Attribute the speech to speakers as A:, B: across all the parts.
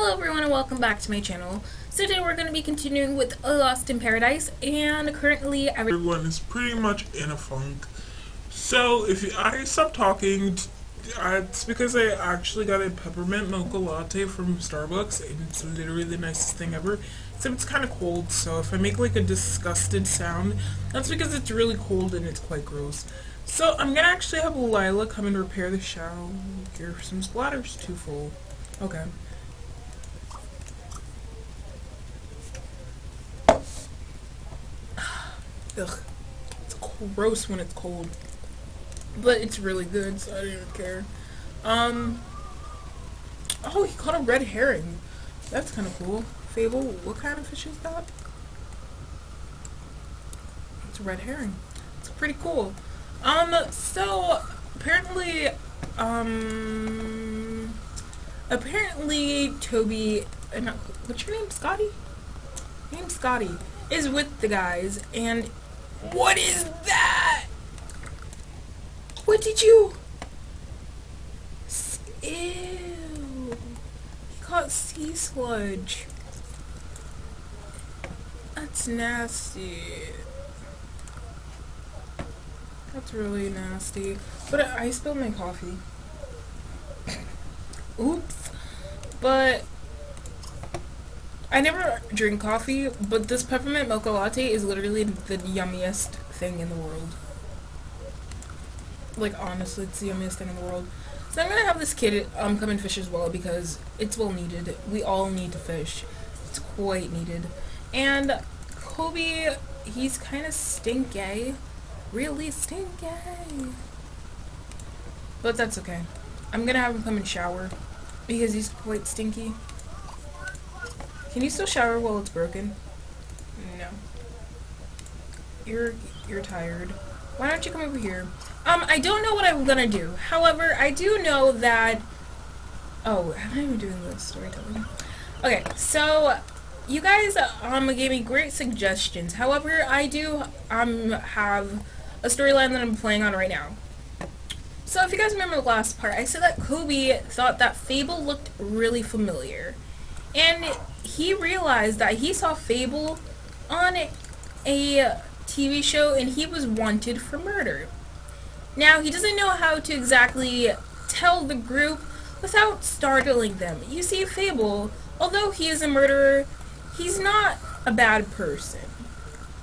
A: Hello everyone and welcome back to my channel. So today we're going to be continuing with Lost in Paradise, and currently
B: everyone is pretty much in a funk. So if I stop talking, it's because I actually got a peppermint mocha latte from Starbucks, and it's literally the nicest thing ever. Except it's kind of cold, so if I make like a disgusted sound, that's because it's really cold and it's quite gross. So I'm gonna actually have Lila come and repair the shower. Some splatters too full. Okay. Ugh. It's gross when it's cold. But it's really good, so I don't even care. Oh, he caught a red herring. That's kind of cool. Fable, what kind of fish is that? It's a red herring. It's pretty cool. So, apparently, Toby, what's your name, Scotty? Your name's Scotty, is with the guys, and what is that? What did you? Ew. He caught sea sludge. That's nasty. That's really nasty. But I spilled my coffee. Oops. But I never drink coffee, but this peppermint mocha latte is literally the yummiest thing in the world. Like, honestly, it's the yummiest thing in the world. So I'm gonna have this kid come and fish as well, because it's well needed. We all need to fish. It's quite needed. And Kobe, he's kind of stinky. Really stinky. But that's okay. I'm gonna have him come and shower, because he's quite stinky. Can you still shower while it's broken? No. You're tired. Why don't you come over here? I don't know what I'm gonna do. However, I do know that... Oh, how am I even doing this storytelling? Okay, so you guys gave me great suggestions. However, I do have a storyline that I'm playing on right now. So if you guys remember the last part, I said that Kobe thought that Fable looked really familiar. And he realized that he saw Fable on a TV show, and he was wanted for murder. Now, he doesn't know how to exactly tell the group without startling them. You see, Fable, although he is a murderer, he's not a bad person.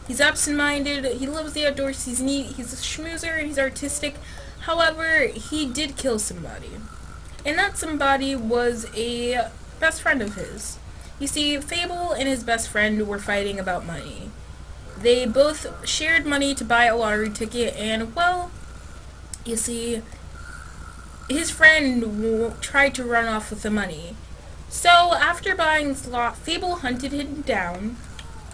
B: He's absent-minded, he loves the outdoors, he's neat, he's a schmoozer, and he's artistic. However, he did kill somebody. And that somebody was a best friend of his. You see, Fable and his best friend were fighting about money. They both shared money to buy a lottery ticket, and, well, you see, his friend tried to run off with the money. So, after buying the lot, Fable hunted him down,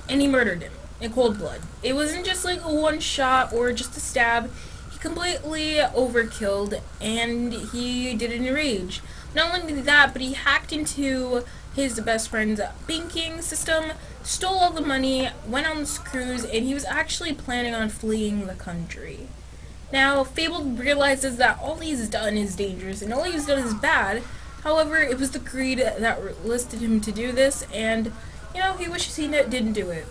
B: and he murdered him in cold blood. It wasn't just like a one shot or just a stab. He completely overkilled, and he did it in rage. Not only that, but he hacked into his best friend's banking system, stole all the money, went on this cruise, and he was actually planning on fleeing the country. Now, Fable realizes that all he's done is dangerous, and all he's done is bad. However, it was the greed that listed him to do this, and, you know, he wishes he didn't do it.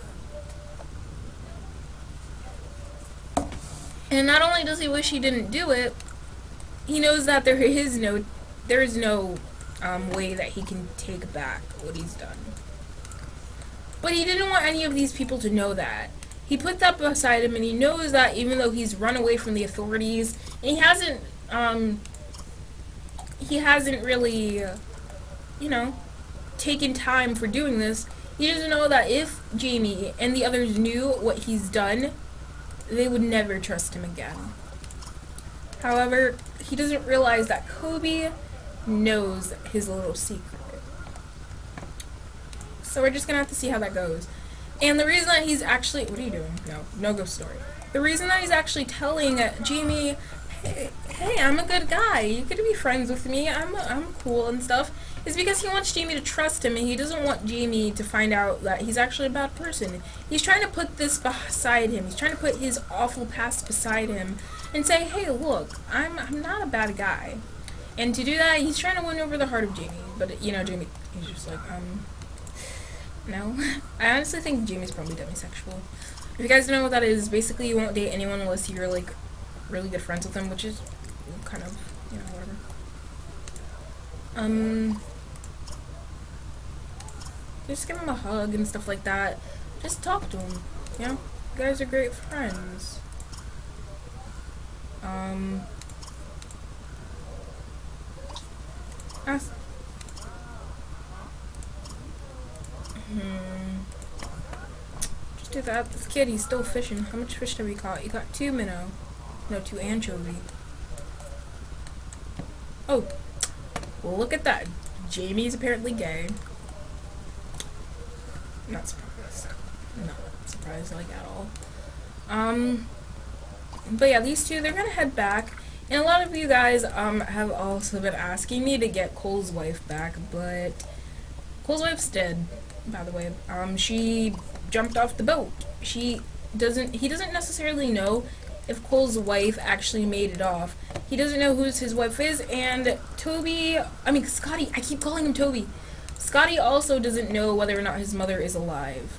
B: And not only does he wish he didn't do it, he knows that there is no way that he can take back what he's done. But he didn't want any of these people to know that. He put that beside him, and he knows that even though he's run away from the authorities, and he hasn't really, taken time for doing this, he doesn't know that if Jamie and the others knew what he's done, they would never trust him again. However, he doesn't realize that Kobe knows his little secret. So we're just gonna have to see how that goes. And the reason that he's actually... What are you doing? No ghost story. The reason that he's actually telling Jamie, hey, I'm a good guy. You could be friends with me. I'm cool and stuff, is because he wants Jamie to trust him, and he doesn't want Jamie to find out that he's actually a bad person. He's trying to put this beside him. He's trying to put his awful past beside him and say, hey, look, I'm not a bad guy. And to do that, he's trying to win over the heart of Jamie. But, you know, Jamie, he's just like, no. I honestly think Jamie's probably demisexual. If you guys don't know what that is, basically you won't date anyone unless you're, like, really good friends with them, which is kind of, you know, whatever. Just give him a hug and stuff like that. Just talk to him, you know? You guys are great friends. Ask. Just do that. This kid, he's still fishing. How much fish have we caught? You got 2 minnow. No, 2 anchovy. Oh. Well, look at that. Jamie's apparently gay. Not surprised. Not surprised, like, at all. But yeah, these two, they're gonna head back. And a lot of you guys, have also been asking me to get Cole's wife back, but Cole's wife's dead, by the way. She jumped off the boat. He doesn't necessarily know if Cole's wife actually made it off. He doesn't know who his wife is, and Scotty, I keep calling him Toby. Scotty also doesn't know whether or not his mother is alive.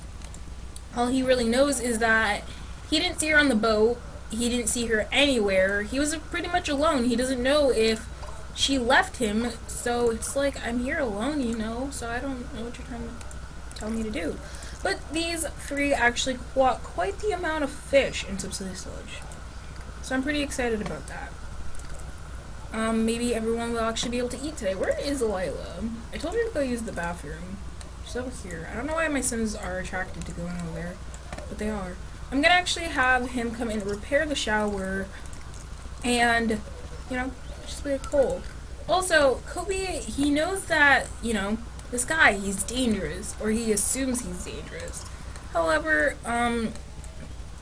B: All he really knows is that he didn't see her on the boat, he didn't see her anywhere, he was pretty much alone. He doesn't know if she left him, so it's like, I'm here alone, you know, so I don't know what you're trying to tell me to do. But these 3 actually caught quite the amount of fish in Subsidy Sludge. So I'm pretty excited about that. Maybe everyone will actually be able to eat today. Where is Lila? I told her to go use the bathroom. She's over here. I don't know why my sons are attracted to going over there, but they are. I'm gonna actually have him come and repair the shower and, you know, just be cold. Also, Kobe, he knows that, you know, this guy, he's dangerous, or he assumes he's dangerous. However,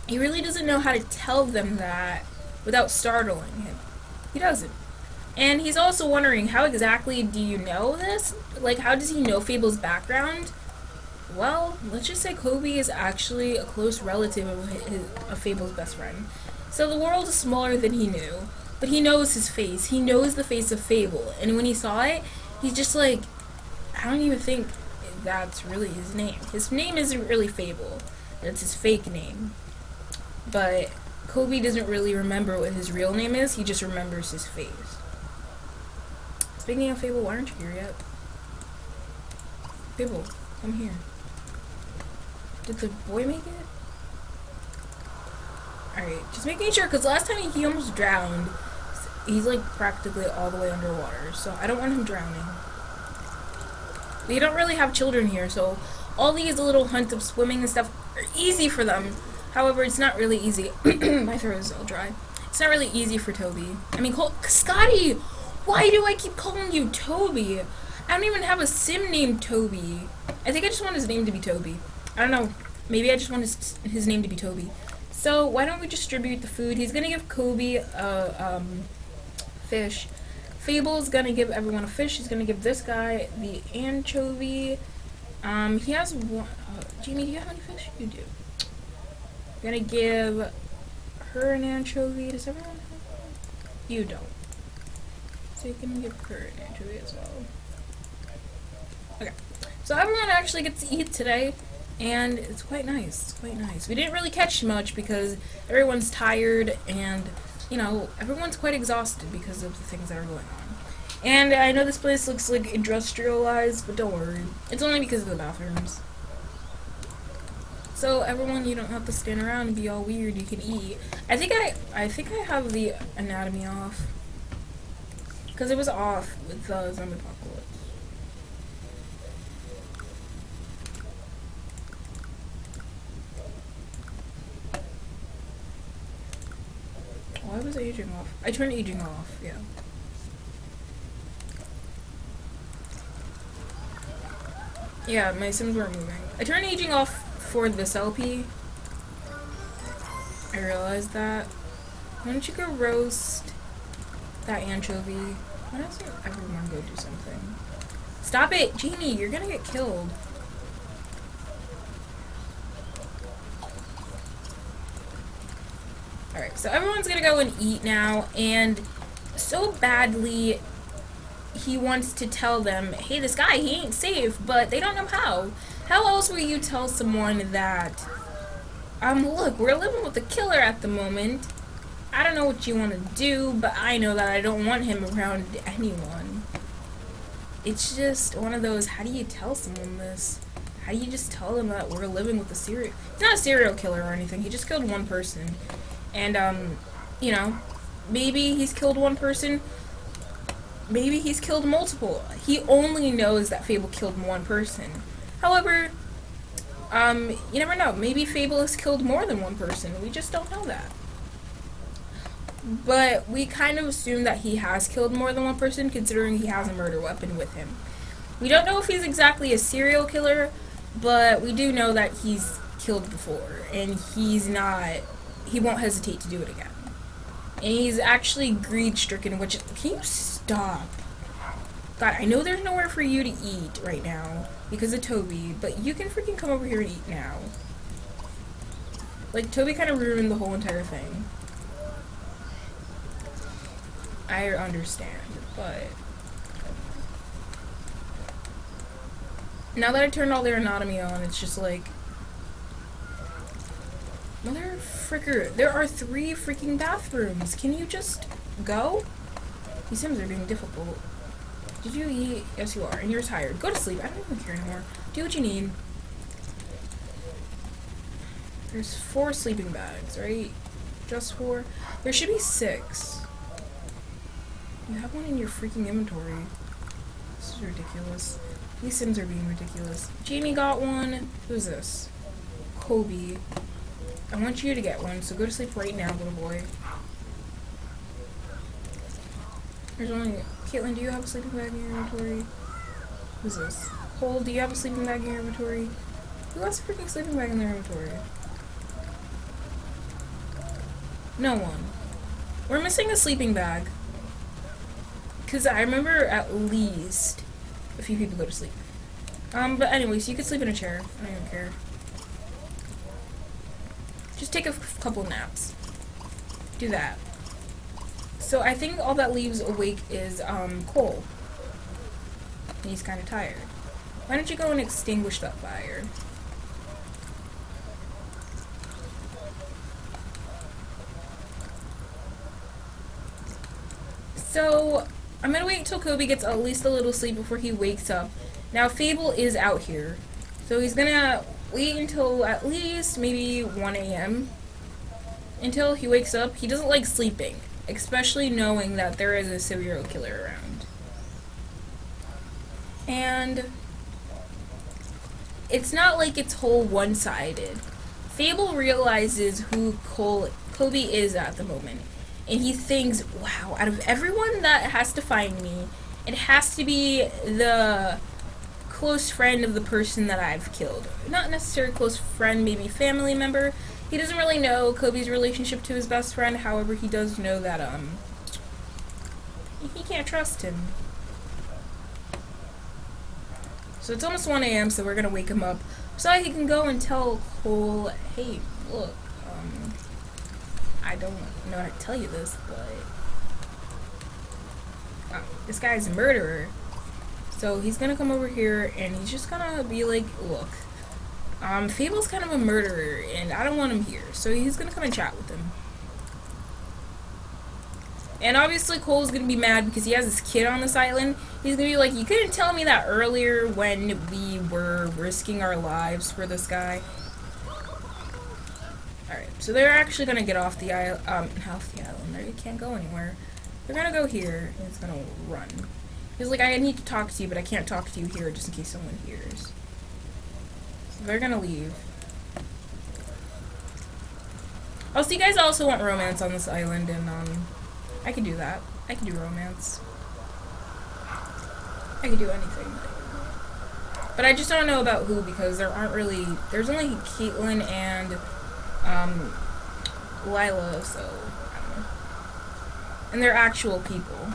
B: he really doesn't know how to tell them that without startling him. He doesn't. And he's also wondering, how exactly do you know this? Like, how does he know Fable's background? Well, let's just say Kobe is actually a close relative of Fable's best friend. So the world is smaller than he knew, but he knows his face. He knows the face of Fable, and when he saw it, he's just like, I don't even think that's really his name. His name isn't really Fable. That's his fake name. But Kobe doesn't really remember what his real name is, he just remembers his face. Speaking of Fable, why aren't you here yet? Fable, come here. Did the boy make it? Alright, just making sure, because last time he almost drowned. He's like practically all the way underwater, so I don't want him drowning. They don't really have children here, so all these little hunts of swimming and stuff are easy for them. However, it's not really easy. My throat is all dry. It's not really easy for Toby. I mean, Scotty! Why do I keep calling you Toby? I don't even have a sim named Toby. I think I just want his name to be Toby. I don't know. Maybe I just want his name to be Toby. So, why don't we distribute the food? He's gonna give Kobe a, fish. Fable's gonna give everyone a fish. He's gonna give this guy the anchovy. He has one. Jamie, do you have any fish? You do. I'm gonna give her an anchovy. Does everyone have one? You don't. So you can give her an anchovy as well. Okay. So everyone actually gets to eat today, and it's quite nice. It's quite nice. We didn't really catch much because everyone's tired, and, you know, everyone's quite exhausted because of the things that are going on. And I know this place looks like industrialized, but don't worry. It's only because of the bathrooms. So everyone, you don't have to stand around and be all weird. You can eat. I think I have the anatomy off because it was off with the zombie apocalypse. Why was aging off? I turned aging off. Yeah. Yeah, my sims weren't moving. I turned aging off for this LP. I realized that. Why don't you go roast that anchovy? Why doesn't everyone go do something? Stop it! Genie, you're gonna get killed. Alright, so everyone's gonna go and eat now, and so badly
A: he wants to tell them, hey, this guy, he ain't safe, but they don't know how. How else will you tell someone that, look, we're living with a killer at the moment. I don't know what you want to do, but I know that I don't want him around anyone. It's just one of those, how do you tell someone this? How do you just tell them that we're living with a serial... He's not a serial killer or anything, he just killed one person. And, you know, maybe he's killed one person, maybe he's killed multiple. He only knows that Fable killed one person. However, you never know. Maybe Fable has killed more than one person. We just don't know that. But we kind of assume that he has killed more than one person, considering he has a murder weapon with him. We don't know if he's exactly a serial killer, but we do know that he's killed before, and he won't hesitate to do it again. And he's actually greed-stricken, which is... Can you stop? God, I know there's nowhere for you to eat right now because of Toby, but you can freaking come over here and eat now. Like, Toby kind of ruined the whole entire thing. I understand, but... Now that I turned all their anatomy on, it's just like... Mother fricker, there are 3 freaking bathrooms. Can you just go? These Sims are being difficult. Did you eat? Yes, you are. And you're tired. Go to sleep. I don't even care anymore. Do what you need. There's 4 sleeping bags, right? Just 4? There should be 6. You have one in your freaking inventory. This is ridiculous. These Sims are being ridiculous. Jamie got one. Who's this? Kobe. I want you to get one, so go to sleep right now, little boy. There's only... Caitlin, do you have a sleeping bag in your inventory? Who's this? Cole, do you have a sleeping bag in your inventory? Who has a freaking sleeping bag in their inventory? No one. We're missing a sleeping bag. Because I remember at least a few people go to sleep. But anyways, you could sleep in a chair. I don't even care. Just take a couple naps. Do that. So I think all that leaves awake is, Cole. And he's kind of tired. Why don't you go and extinguish that fire? So, I'm gonna wait until Kobe gets at least a little sleep before he wakes up. Now, Fable is out here. So he's gonna wait until at least maybe 1 a.m. until he wakes up. He doesn't like sleeping, especially knowing that there is a serial killer around. And it's not like it's whole one-sided. Fable realizes who Kobe is at the moment. And he thinks, wow, out of everyone that has to find me, it has to be the close friend of the person that I've killed. Not necessarily close friend, maybe family member. He doesn't really know Kobe's relationship to his best friend, however, he does know that, he can't trust him. So it's almost 1 a.m., so we're gonna wake him up so he can go and tell Cole, hey, look, I don't know how to tell you this, but this guy's a murderer. So he's gonna come over here and he's just gonna be like, look, Fable's kind of a murderer and I don't want him here. So he's gonna come and chat with him. And obviously Cole's gonna be mad because he has this kid on this island. He's gonna be like, you couldn't tell me that earlier when we were risking our lives for this guy. Alright, so they're actually gonna get off the island, off the island. They can't go anywhere. They're gonna go here, and it's gonna run. He's like, I need to talk to you, but I can't talk to you here just in case someone hears. So they're gonna leave. Oh, so you guys also want romance on this island, and, I can do that. I can do romance. I can do anything. But I just don't know about who, because there aren't really, there's only Caitlin and, Lila, so, I don't know. And they're actual people.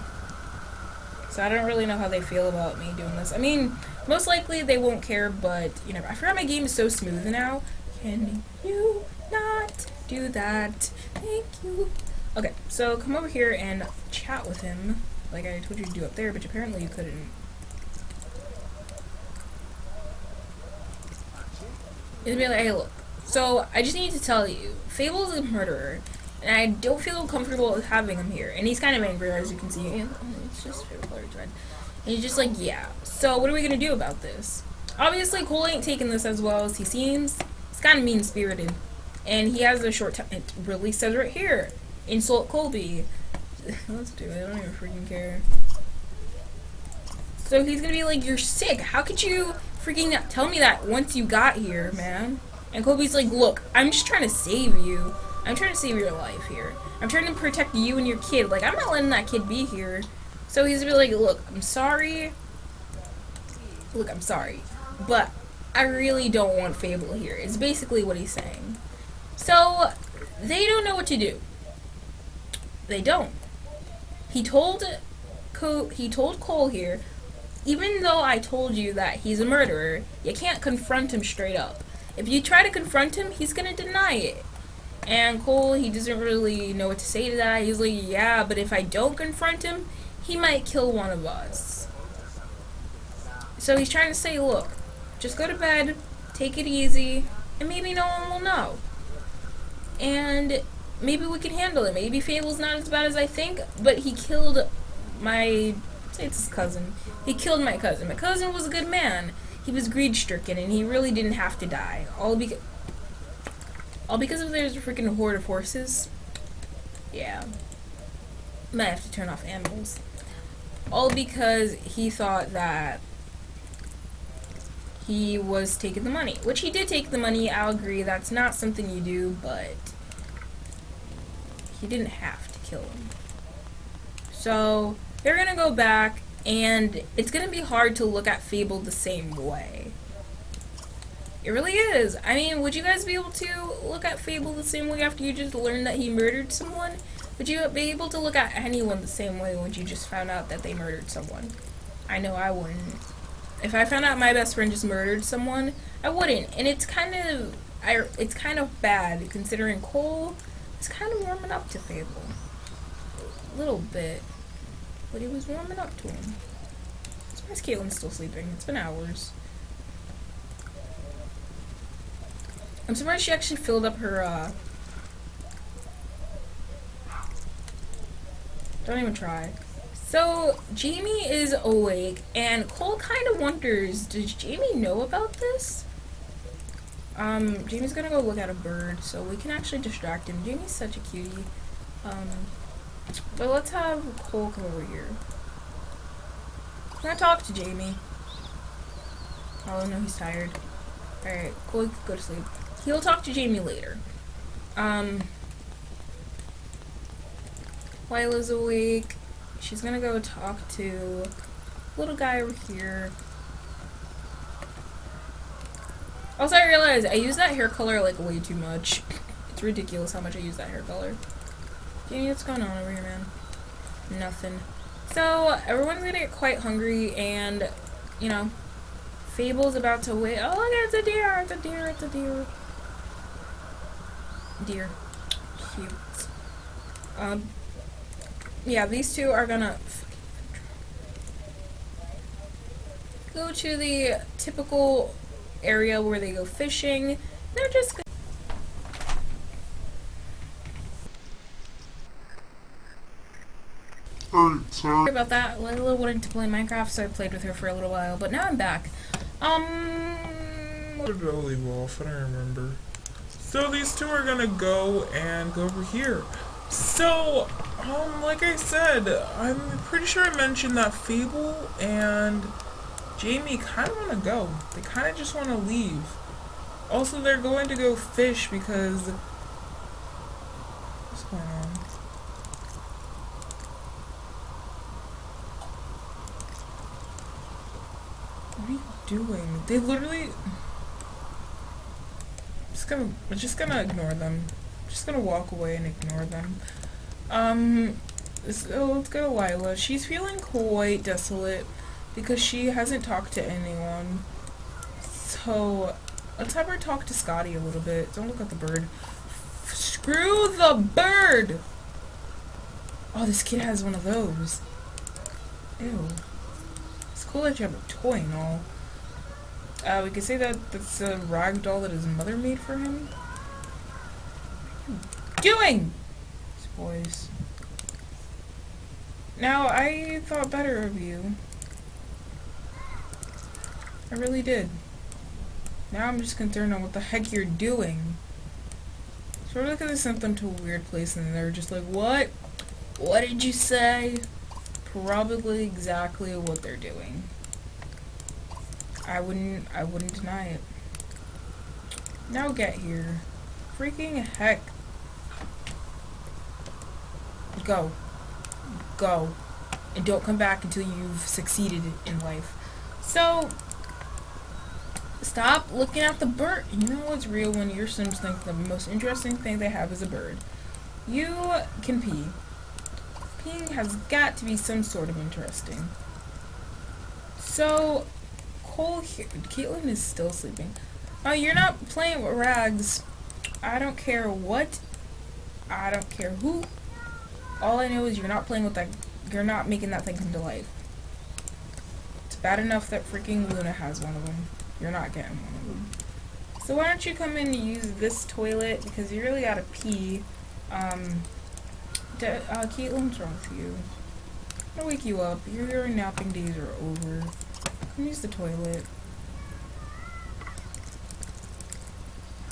A: So I don't really know how they feel about me doing this. I mean, most likely they won't care, but, you know, I forgot my game is so smooth now. Can you not do that? Thank you. Okay, so come over here and chat with him.
B: like I told you to do up there, but apparently you couldn't. It'd be like, hey, look. So I just need to tell you, Fable's a murderer, and I don't feel comfortable with having him here. And he's kind of angry, as you can see. It's just favorite color is red. And he's just like, yeah. So what are we gonna do about this? Obviously, Cole ain't taking this as well as he seems. He's kind of mean-spirited, and he has a short time. It really says right here, insult Colby. Let's do it. I don't even freaking care. So he's gonna be like, you're sick. How could you freaking not tell me that once you got here, man? And Colby's like, look, I'm just trying to save you. I'm trying to save your life here. I'm trying to protect you and your kid. Like, I'm not letting that kid be here. So he's gonna be like, look, I'm sorry. Look, I'm sorry. But I really don't want Fable here. It's basically what he's saying. So they don't know what to do. They don't. He told Cole here, even though I told you that he's a murderer, you can't confront him straight up. If you try to confront him, he's gonna deny it. And Cole, he doesn't really know what to say to that. He's like, yeah, but if I don't confront him, he might kill one of us. So he's trying to say, look, just go to bed, take it easy, and maybe no one will know. And maybe we can handle it. Maybe Fable's not as bad as I think, but he killed my, say it's his cousin. He killed my cousin. My cousin was a good man. He was greed-stricken, and he really didn't have to die. All because of there's a freaking horde of horses. Yeah. Might have to turn off animals. All because he thought that he was taking the money. Which he did take the money, I'll agree. That's not something you do, but he didn't have to kill him. So, they're gonna go back, and it's gonna be hard to look at Fable the same way. It really is. I mean, would you guys be able to look at Fable the same way after you just learned that he murdered someone? Would you be able to look at anyone the same way when you just found out that they murdered someone? I know I wouldn't. If I found out my best friend just murdered someone, I wouldn't. And it's kind of bad considering Cole is kind of warming up to Fable. A little bit. But he was warming up to him. I'm surprised Caitlin's still sleeping. It's been hours. I'm surprised she actually filled up her, Don't even try. So, Jamie is awake, and Cole kind of wonders, does Jamie know about this? Jamie's gonna go look at a bird, so we can actually distract him. Jamie's such a cutie. But let's have Cole come over here. Can I talk to Jamie? Oh, no, he's tired. Alright, Cole, go to sleep. He'll talk to Jamie later. Lila's awake. She's gonna go talk to little guy over here. Also, I realized I use that hair color like way too much. It's ridiculous how much I use that hair color. Jamie, what's going on over here, man? Nothing. So, everyone's gonna get quite hungry, and, you know, Fable's about to wait. Oh, look, it's a deer! It's a deer! It's a deer! Deer. Cute. Yeah, these two are gonna go to the typical area where they go fishing. They're just gonna sorry about that. Lila wanted to play Minecraft, so I played with her for a little while, but now I'm back.
C: Belly Wolf, I don't remember. So these two are gonna go over here. So, like I said, I'm pretty sure I mentioned that Fable and Jamie kind of want to go. They kind of just want to leave. Also, they're going to go fish because... What's going on? What are you doing? They literally... I'm just gonna ignore them. Just gonna walk away and ignore them. So let's go to Lila. She's feeling quite desolate because she hasn't talked to anyone. So let's have her talk to Scotty a little bit. Don't look at the bird. Screw the bird! Oh, this kid has one of those.
B: Ew. It's cool that you have a toy and all. We could say that that's a rag doll that his mother made for him. Doing? These boys. Now, I thought better of you. I really did. Now I'm just concerned on what the heck you're doing. Sort of like they sent them to a weird place and they're just like, what? What did you say? Probably exactly what they're doing. I wouldn't deny it. Now get here. Freaking heck. Go. Go. And don't come back until you've succeeded in life. So, stop looking at the bird. You know what's real when your Sims think the most interesting thing they have is a bird. You can pee. Peeing has got to be some sort of interesting. So, Cole here. Caitlin is still sleeping. Oh, you're not playing with rags. I don't care what. I don't care who. All I know is you're not playing with that. You're not making that thing come to life. It's bad enough that freaking Luna has one of them. You're not getting one of them. So why don't you come in and use this toilet because you really gotta pee. Caitlin, what's wrong with you? I'm gonna wake you up. Your napping days are over. Come use the toilet.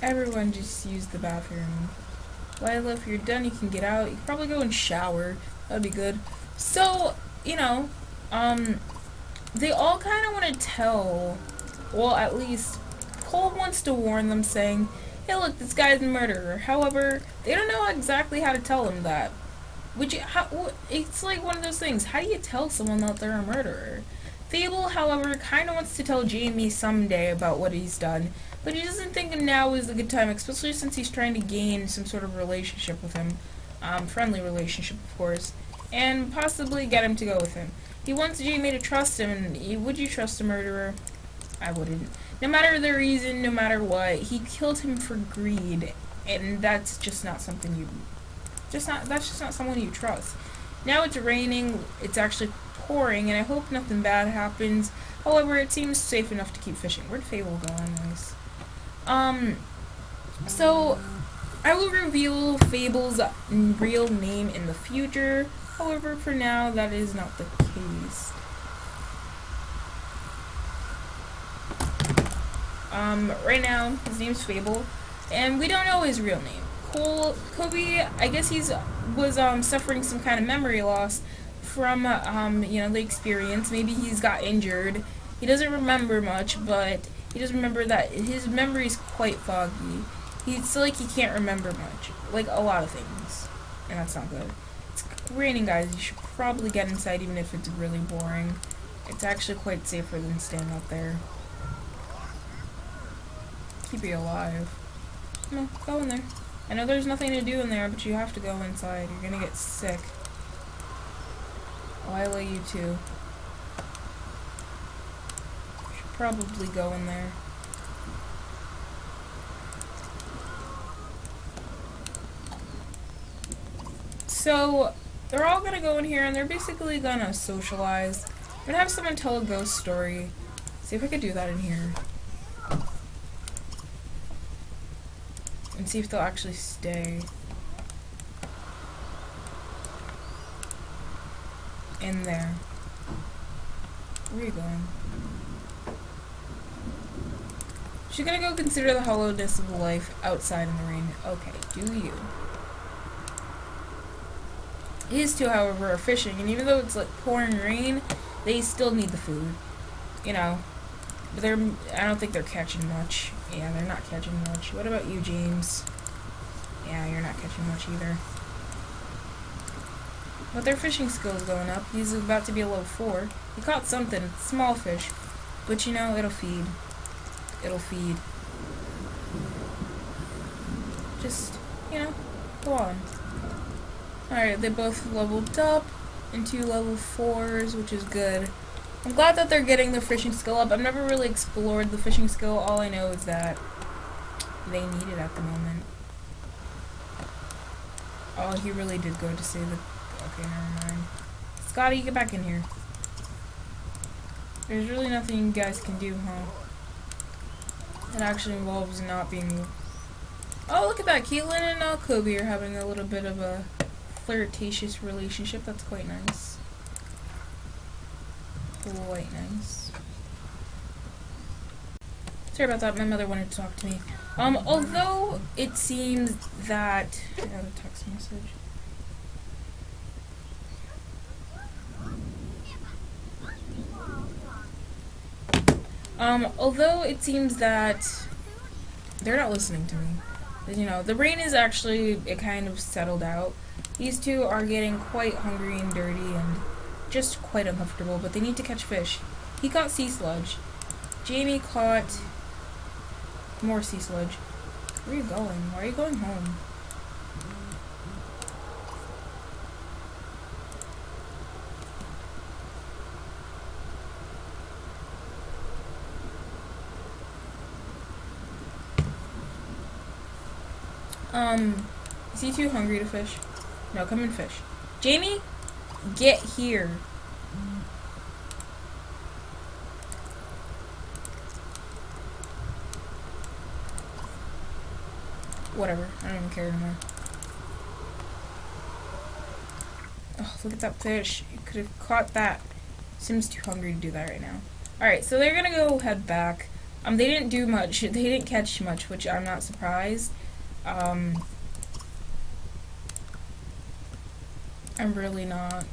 B: Everyone just use the bathroom. Lila, if you're done, you can get out. You can probably go and shower. That'd be good. So, you know, they all kind of want to tell, well, at least Cole wants to warn them saying, hey, look, this guy's a murderer. However, they don't know exactly how to tell him that. It's like one of those things. How do you tell someone that they're a murderer? Fable, however, kind of wants to tell Jamie someday about what he's done, but he doesn't think now is a good time, especially since he's trying to gain some sort of relationship with him. Friendly relationship, of course, and possibly get him to go with him. He wants Jamie to trust him, and would you trust a murderer? I wouldn't. No matter the reason, no matter what, he killed him for greed, and that's just not something you... that's just not someone you trust. Now it's raining, it's actually pouring, and I hope nothing bad happens. However, it seems safe enough to keep fishing. Where'd Fable go anyways? So, I will reveal Fable's real name in the future. However, for now, that is not the case. Right now, his name's Fable, and we don't know his real name. Kobe, I guess was suffering some kind of memory loss from, you know, the experience. Maybe he's got injured. He doesn't remember much, but he does remember that his memory is quite foggy. It's like he can't remember much. Like, a lot of things. And that's not good. It's raining, guys. You should probably get inside even if it's really boring. It's actually quite safer than staying out there. Keep you alive. No, go in there. I know there's nothing to do in there, but you have to go inside. You're gonna get sick. Lila, you too. Should probably go in there. So, they're all gonna go in here and they're basically gonna socialize. I'm gonna have someone tell a ghost story. See if I could do that in here. And see if they'll actually stay. In there. Where are you going? She's gonna go consider the hollowness of life outside in the rain. Okay, do you. These two, however, are fishing, and even though it's like pouring rain, they still need the food. You know. But I don't think they're catching much. Yeah, they're not catching much. What about you, James? Yeah, you're not catching much either. But their fishing skill is going up. He's about to be a level 4. He caught something. Small fish. But you know, it'll feed. It'll feed. Just, you know, go on. Alright, they both leveled up into level 4s, which is good. I'm glad that they're getting their fishing skill up. I've never really explored the fishing skill. All I know is that they need it at the moment. Oh, he really did go to save the... Okay, never mind. Scotty, get back in here. There's really nothing you guys can do, huh? It actually involves not being... Oh, look at that. Caitlin and Kobe are having a little bit of a flirtatious relationship. That's quite nice. Quite nice. Sorry about that. My mother wanted to talk to me. Although it seems that... I got a text message. Although it seems that they're not listening to me. You know, the rain is actually, it kind of settled out. These two are getting quite hungry and dirty and just quite uncomfortable, but they need to catch fish. He caught sea sludge. Jamie caught more sea sludge. Where are you going? Why are you going home? Is he too hungry to fish? No, come and fish. Jamie, get here. Whatever, I don't even care anymore. Oh, look at that fish. You could have caught that. Sim's too hungry to do that right now. Alright, so they're gonna go head back. They didn't do much. They didn't catch much, which I'm not surprised. I'm really not.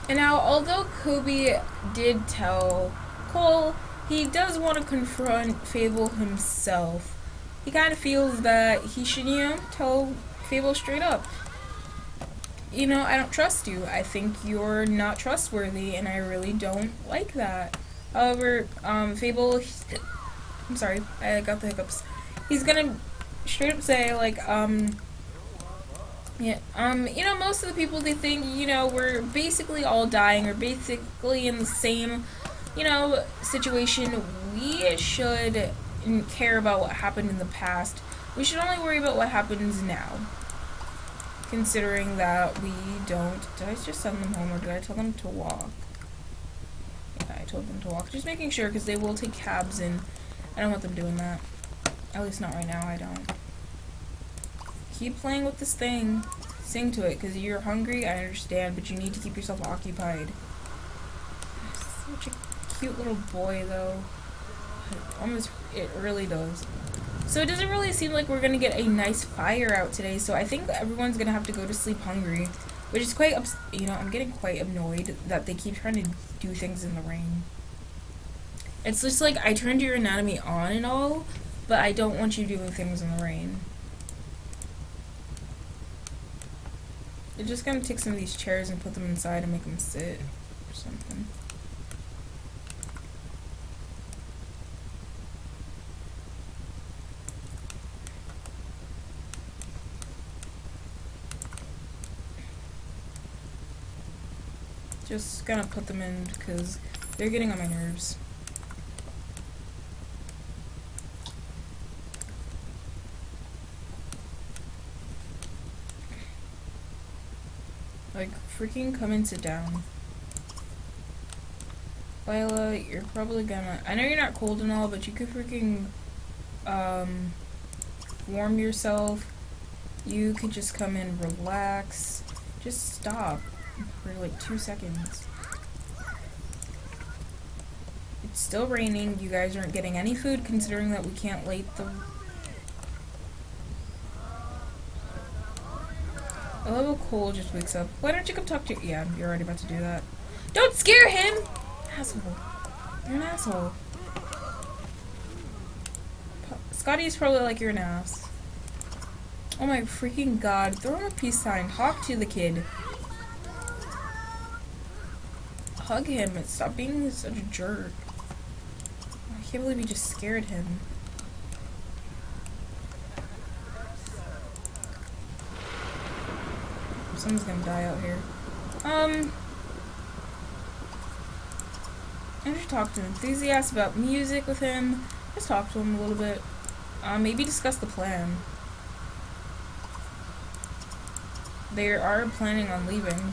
B: And now, although Kobe did tell Cole, he does want to confront Fable himself. He kind of feels that he should, you know, tell Fable straight up. You know, I don't trust you. I think you're not trustworthy, and I really don't like that. However, Fable, I'm sorry, I got the hiccups. He's gonna straight up say, like, yeah, you know, most of the people, they think, you know, we're basically all dying, or basically in the same, you know, situation. We should care about what happened in the past. We should only worry about what happens now. Considering that we don't... Did I just send them home, or did I tell them to walk? Yeah, I told them to walk. Just making sure, because they will take cabs, and I don't want them doing that. At least not right now, I don't. Keep playing with this thing. Sing to it, because you're hungry, I understand, but you need to keep yourself occupied. Such a cute little boy, though. It really does. So it doesn't really seem like we're going to get a nice fire out today, so I think everyone's going to have to go to sleep hungry, which is quite, you know, I'm getting quite annoyed that they keep trying to do things in the rain. It's just like, I turned your anatomy on and all, but I don't want you doing things in the rain. They're just going to take some of these chairs and put them inside and make them sit or something. Just gonna put them in because they're getting on my nerves. Like, freaking come and sit down. Lila, you're probably gonna... I know you're not cold and all, but you could freaking, warm yourself. You could just come in, relax. Just stop for like 2 seconds. It's still raining. You guys aren't getting any food considering that we can't light the... I love how Cole just wakes up. Why don't you come talk to... Yeah, you're already about to do that. Don't scare him! Asshole. You're an asshole. Scotty's probably like, you're an ass. Oh my freaking god. Throw him a peace sign. Talk to the kid. Hug him and stop being such a jerk. I can't believe you just scared him. Someone's gonna die out here. I should talk to an enthusiast about music with him. Just talk to him a little bit. Maybe discuss the plan.
A: they are planning on leaving.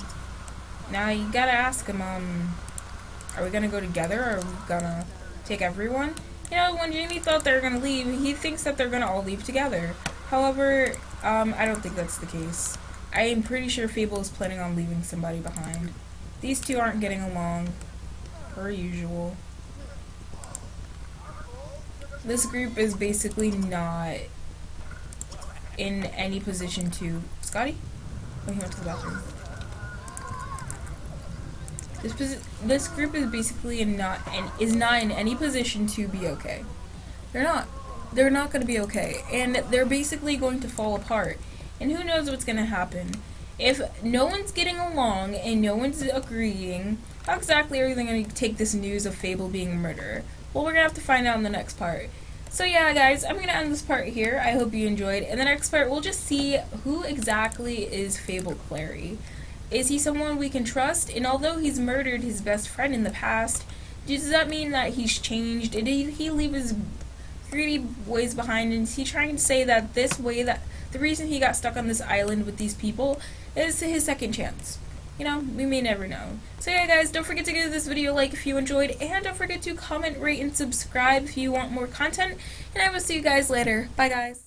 A: Now you gotta ask them, are we gonna go together, or are we gonna take everyone? You know, when Jamie thought they were gonna leave, he thinks that they're gonna all leave together. However, I don't think that's the case. I am pretty sure Fable is planning on leaving somebody behind. These two aren't getting along, per usual. This group is basically not in any position to... Scotty? Oh, he went to the bathroom. This group is basically not in any position to be okay. They're not. They're not going to be okay, and they're basically going to fall apart. And who knows what's going to happen? If no one's getting along and no one's agreeing, how exactly are they going to take this news of Fable being murdered? Well, we're going to have to find out in the next part. So yeah, guys, I'm going to end this part here. I hope you enjoyed. In the next part, we'll just see who exactly is Fable Clary. Is he someone we can trust? And although he's murdered his best friend in the past, does that mean that he's changed? Did he leave his greedy ways behind? And is he trying to say that the reason he got stuck on this island with these people is his second chance? You know, we may never know. So yeah, guys, don't forget to give this video a like if you enjoyed, and don't forget to comment, rate, and subscribe if you want more content, and I will see you guys later. Bye, guys.